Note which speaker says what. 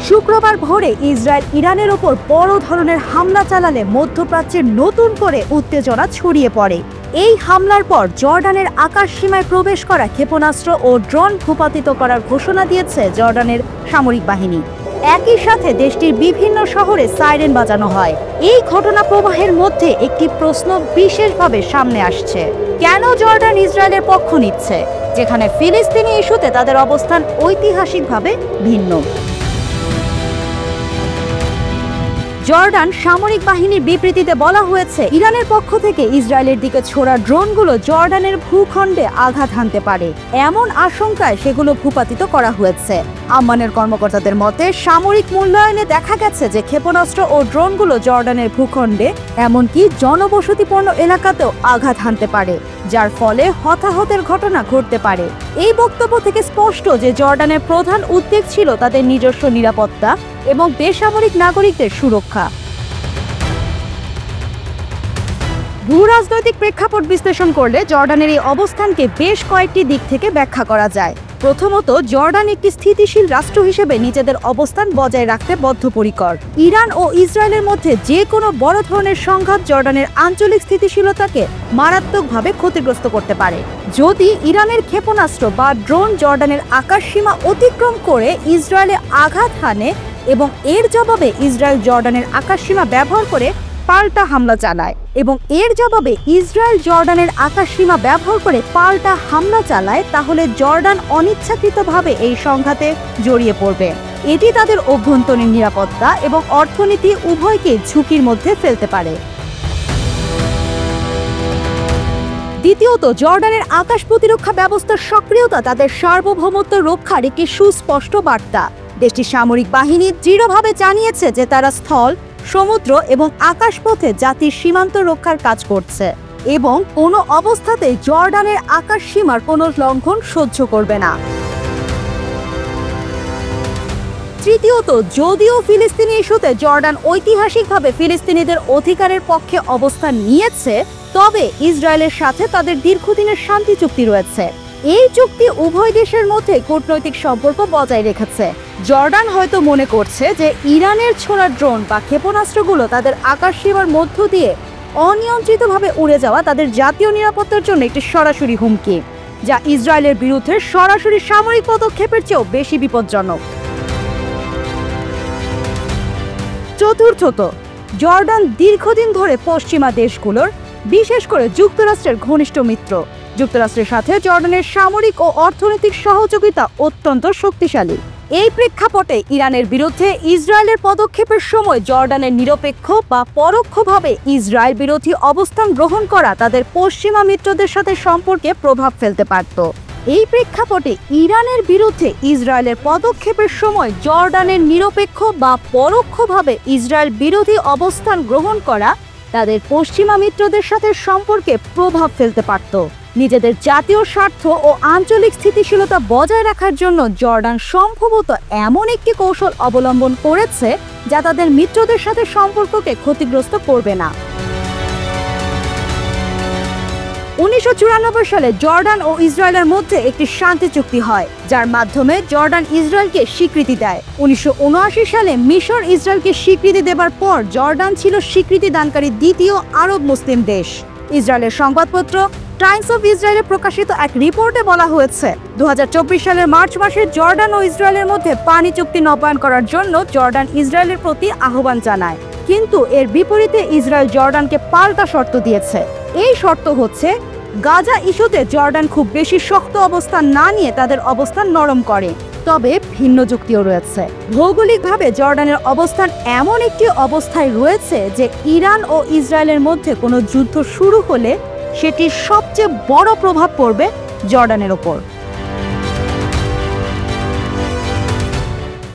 Speaker 1: শুক্রবার ভোরে ইসরায়েল ইরানের ওপর বড় ধরনের হামলা চালালে মধ্যপ্রাচ্যে নতুন করে উত্তেজনা ছড়িয়ে পড়ে। এই হামলার পর জর্ডানের আকাশ সীমায় প্রবেশ করা ক্ষেপণাস্ত্র ও ড্রোন ভূপাতিত করার ঘোষণা দিয়েছে জর্ডানের সামরিক বাহিনী। একই সাথে দেশটির বিভিন্ন শহরে সাইরেন বাজানো হয়। এই ঘটনা প্রবাহের মধ্যে একটি প্রশ্ন বিশেষভাবে সামনে আসছে, কেন জর্ডান ইসরায়েলের পক্ষ নিচ্ছে, যেখানে ফিলিস্তিনি ইস্যুতে তাদের অবস্থান ঐতিহাসিকভাবে ভিন্ন। জর্ডান সামরিক বাহিনীর বিবৃতিতে বলা হয়েছে, ইরানের পক্ষ থেকে ইসরায়েলের দিকে ছোড়া ড্রোনগুলো জর্ডানের ভূখণ্ডে আঘাত হানতে পারে, এমন আশঙ্কায় সেগুলো ভূপাতিত করা হয়েছে। আম্মানের কর্মকর্তাদের মতে, সামরিক মূল্যায়নে দেখা গেছে যে ক্ষেপণাস্ত্র ও ড্রোনগুলো জর্ডানের ভূখণ্ডে এমনকি জনবসতিপূর্ণ এলাকাতেও আঘাত হানতে পারে, যার ফলে হতাহতের ঘটনা ঘটতে পারে। এই বক্তব্য থেকে স্পষ্ট যে জর্ডানের প্রধান উদ্বেগ ছিল তাদের নিজস্ব নিরাপত্তা এবং বেসামরিক নাগরিকদের সুরক্ষা। ভূরাজনৈতিক প্রেক্ষাপট বিশ্লেষণ করলে জর্ডানের এই অবস্থানকে বেশ কয়েকটি দিক থেকে ব্যাখ্যা করা যায়। প্রথমত, জর্ডান একটি স্থিতিশীল রাষ্ট্র হিসেবে নিজেদের অবস্থান বজায় রাখতে বদ্ধপরিকর। ইরান ও ইসরায়েলের মধ্যে যে কোনো বড় ধরনের সংঘাত জর্ডানের আঞ্চলিক স্থিতিশীলতাকে মারাত্মকভাবে ক্ষতিগ্রস্ত করতে পারে। যদি ইরানের ক্ষেপণাস্ত্র বা ড্রোন জর্ডানের আকাশসীমা অতিক্রম করে ইসরায়েলে আঘাত হানে এবং এর জবাবে ইসরায়েল জর্ডানের আকাশসীমা ব্যবহার করে পাল্টা হামলা চালায় তাহলে জর্ডান অনিচ্ছাকৃতভাবে এই সংঘাতে জড়িয়ে পড়বে। এটি তাদের অভ্যন্তরীণ নিরাপত্তা এবং অর্থনীতি উভয়কে ঝুঁকির মধ্যে ফেলতে পারে। দ্বিতীয়ত, জর্ডানের আকাশ প্রতিরক্ষা ব্যবস্থার সক্রিয়তা তাদের সার্বভৌমত্ব রক্ষার একটি সুস্পষ্ট বার্তা। দেশটির সামরিক বাহিনী দৃঢ়ভাবে জানিয়েছে যে তারা স্থল, সমুদ্র এবং আকাশপথে জাতির সীমান্ত রক্ষার কাজ করছে এবং কোনো অবস্থাতেই জর্ডানের আকাশ সীমার কোনো লঙ্ঘন সহ্য করবে না। তৃতীয়ত, যদিও ফিলিস্তিনি ইস্যুতে জর্ডান ঐতিহাসিকভাবে ফিলিস্তিনিদের অধিকারের পক্ষে অবস্থান নিয়েছে, তবে ইসরায়েলের সাথে তাদের দীর্ঘদিনের শান্তি চুক্তি রয়েছে। এই চুক্তি উভয় দেশের মধ্যে কূটনৈতিক সম্পর্ক বজায় রেখেছে। জর্ডান হয়তো মনে করছে যে ইরানের ছোড়া ড্রোন বা ক্ষেপণাস্ত্রগুলো তাদের আকাশ সীমার মধ্য দিয়ে অনিয়ন্ত্রিতভাবে উড়ে যাওয়া তাদের জাতীয় নিরাপত্তার জন্য একটি সরাসরি হুমকি, যা ইসরায়েলের বিরুদ্ধে সরাসরি সামরিক পদক্ষেপের চেয়েও বেশি বিপজ্জনক। চতুর্থত, জর্ডান দীর্ঘদিন ধরে পশ্চিমা দেশগুলোর, বিশেষ করে যুক্তরাষ্ট্রের ঘনিষ্ঠ মিত্র। যুক্তরাষ্ট্রের সাথে জর্ডানের সামরিক ও অর্থনৈতিক সহযোগিতা অত্যন্ত শক্তিশালী। এই প্রেক্ষাপটে ইরানের বিরুদ্ধে ইসরায়েলের পদক্ষেপের সময় জর্ডানের নিরপেক্ষ বা পরোক্ষভাবে ইসরায়েল বিরোধী অবস্থান গ্রহণ করা তাদের পশ্চিমা মিত্রদের সাথে সম্পর্কে প্রভাব ফেলতে পারত। এই প্রেক্ষাপটে ইরানের বিরুদ্ধে ইসরায়েলের পদক্ষেপের সময় জর্ডানের নিরপেক্ষ বা পরোক্ষভাবে ইসরায়েল বিরোধী অবস্থান গ্রহণ করা তাদের পশ্চিমা মিত্রদের সাথে সম্পর্কে প্রভাব ফেলতে পারত। নিজেদের জাতীয় স্বার্থ ও আঞ্চলিক স্থিতিশীলতা বজায় রাখার জন্য জর্ডান সম্ভবত এমন একটি কৌশল অবলম্বন করেছে যা তাদের মিত্রদের সাথে সম্পর্ককে ক্ষতিগ্রস্ত করবে না। 1994 সালে জর্ডান ও ইসরায়েলের মধ্যে একটি শান্তি চুক্তি হয়, যার মাধ্যমে জর্ডান ইসরায়েলকে স্বীকৃতি দেয়। 1979 সালে মিশর ইসরায়েলকে স্বীকৃতি দেবার পর জর্ডান ছিল স্বীকৃতি দানকারী দ্বিতীয় আরব মুসলিম দেশ। ইসরায়েলের সংবাদপত্র টাইমস অফ ইসরায়েলে প্রকাশিত এক রিপোর্টে বলা হয়েছে, 2024 সালের মার্চ মাসে জর্ডান ও ইসরায়েলের মধ্যে পানি চুক্তি নবায়ন করার জন্য জর্ডান ইসরায়েলের প্রতি আহ্বান জানায়, কিন্তু এর বিপরীতে ইসরায়েল জর্ডানকে পাল্টা শর্ত দিয়েছে। এই শর্ত হচ্ছে, গাজা ইস্যুতে জর্ডান খুব বেশি শক্ত অবস্থান না নিয়ে তাদের অবস্থান নরম করে। তবে ভিন্ন যুক্তিও রয়েছে। ভৌগোলিকভাবে জর্ডানের অবস্থান এমন একটি অবস্থায় রয়েছে যে ইরান ও ইসরায়েলের মধ্যে কোনো যুদ্ধ শুরু হলে সেটির সবচেয়ে বড় প্রভাব পড়বে জর্ডানের ওপর।